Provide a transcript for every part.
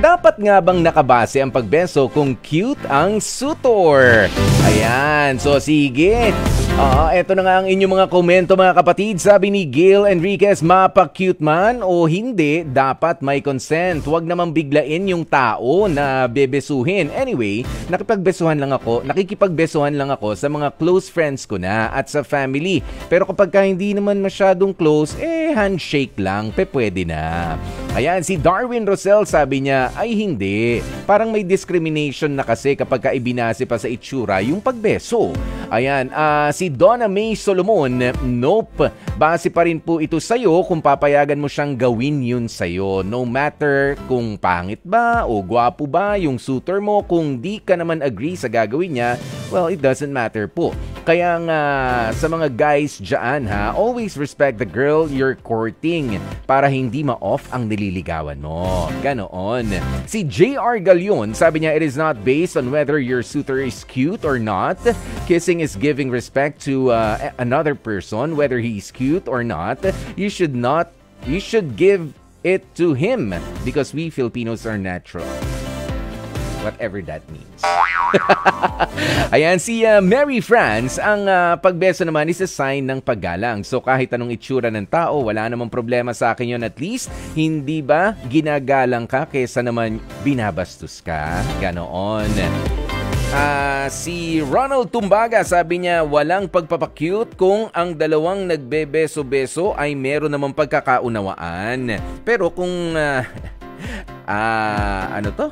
Dapat nga bang nakabase ang pagbeso kung cute ang suitor? Ayan, so sige. Eto na nga ang inyong mga komento mga kapatid. Sabi ni Gail Enriquez, mapa-cute man o hindi, dapat may consent. Huwag naman biglain yung tao na bebesuhin. Anyway, nakikipagbesuhan lang ako sa mga close friends ko na at sa family. Pero kapag hindi naman masyadong close, handshake lang, pwede na. Ayan, si Darwin Rosel sabi niya, ay hindi. Parang may discrimination na kasi kapag ibinase pa sa itsura yung pagbeso. Ayan, si Donna May Solomon, nope. Base pa rin po ito sa'yo kung papayagan mo siyang gawin yun sa'yo. No matter kung pangit ba o gwapo ba yung suitor mo, kung di ka naman agree sa gagawin niya, well, it doesn't matter po. Kaya nga sa mga guys dyan always respect the girl you're courting para hindi ma-off ang nililigawan mo. Ganoon. Si JR Galion, sabi niya, it is not based on whether your suitor is cute or not. Kissing is giving respect to another person, whether he is cute or not. You should give it to him because we Filipinos are natural. Whatever that means. Ayan, si Mary France, ang pagbeso naman is a sign ng paggalang. So kahit anong itsura ng tao, wala namang problema sa akin yun. At least, hindi ba ginagalang ka kesa naman binabastos ka? Ganoon. Si Ronald Tumbaga, sabi niya, walang pagpapakyut kung ang dalawang nagbebeso-beso ay meron namang pagkakaunawaan. Pero kung ano to?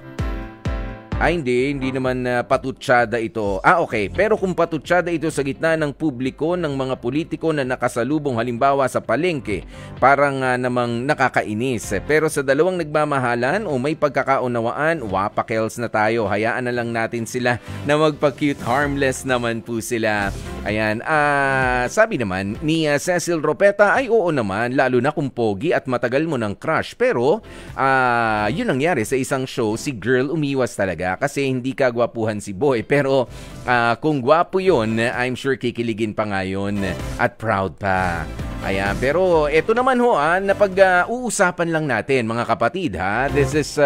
Hindi naman patutsada ito. Okay. Pero kung patutsada ito sa gitna ng publiko, ng mga politiko na nakasalubong halimbawa sa palengke, parang namang nakakainis. Pero sa dalawang nagmamahalan o may pagkakaunawaan, wapakels na tayo. Hayaan na lang natin sila na magpa-cute, harmless naman po sila. Ayan, sabi naman ni Cecil Ropeta, ay oo naman, lalo na kung pogi at matagal mo ng crush. Pero, yun nangyari sa isang show, si girl umiwas talaga kasi hindi ka gwapuhan si boy. Pero, kung gwapo yun, I'm sure kikiligin pa nga yun at proud pa. Ayan, pero ito naman na pag-uusapan lang natin mga kapatid This is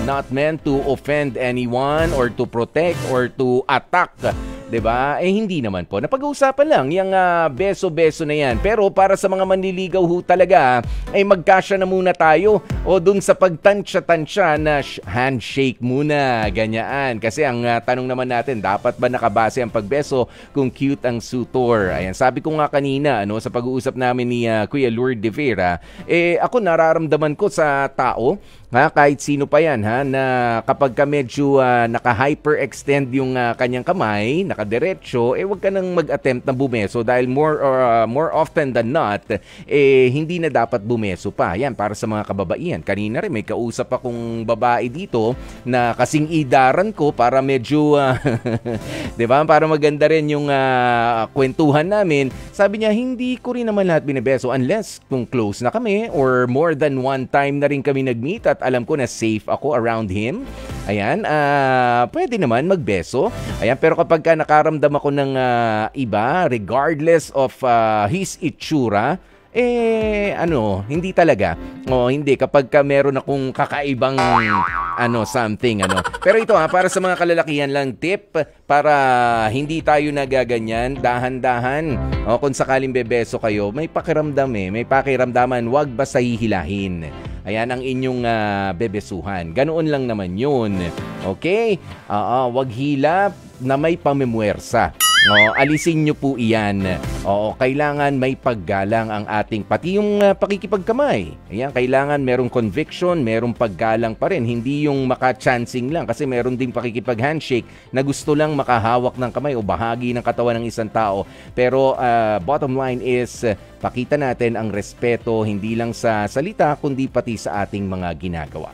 not meant to offend anyone or to protect or to attack. 'Di ba? Hindi naman po. Napag-uusapan lang yung beso-beso na yan. Pero para sa mga manliligaw talaga, magkasya na muna tayo o dun sa pagtansya-tansya na handshake muna, ganyan. Kasi ang tanong naman natin, dapat ba nakabase ang pagbeso kung cute ang suitor? Ayan, sabi ko nga kanina sa pag-uusap namin ni Kuya Lourdes de Vera, ako nararamdaman ko sa tao, kahit sino pa yan na kapag ka medyo naka-hyperextend yung kanyang kamay, nakadiretso, wag ka nang mag-attempt na bumeso dahil more often than not, hindi na dapat bumeso pa. Yan, para sa mga kababaihan. Kanina rin may kausap akong babae dito na kasing idaran ko para medyo, di ba, para maganda rin yung kwentuhan namin. Sabi niya, hindi ko rin naman lahat binebeso unless kung close na kami or more than one time na rin kami nag-meet at alam ko na safe ako around him. Ayan, pwede naman magbeso. Ayan, pero kapag nakaramdam ako ng iba, regardless of his itsura, hindi talaga. Hindi. Kapag meron akong kakaibang something. Pero ito para sa mga kalalakihan lang, tip, para hindi tayo nagaganyan, dahan-dahan. Kung sakaling bebeso kayo, may pakiramdam may pakiramdaman, wag basta hihilahin. Ayan ang inyong bebesuhan. Ganoon lang naman yun. Okay? Wag hilap na may pamimwersa. Alisin nyo po iyan. Kailangan may paggalang ang ating, pati yung pakikipagkamay. Ayan, kailangan merong conviction, merong paggalang pa rin. Hindi yung maka-chancing lang kasi meron ding pakikipag-handshake na gusto lang makahawak ng kamay o bahagi ng katawan ng isang tao. Pero bottom line is, pakita natin ang respeto hindi lang sa salita kundi pati sa ating mga ginagawa.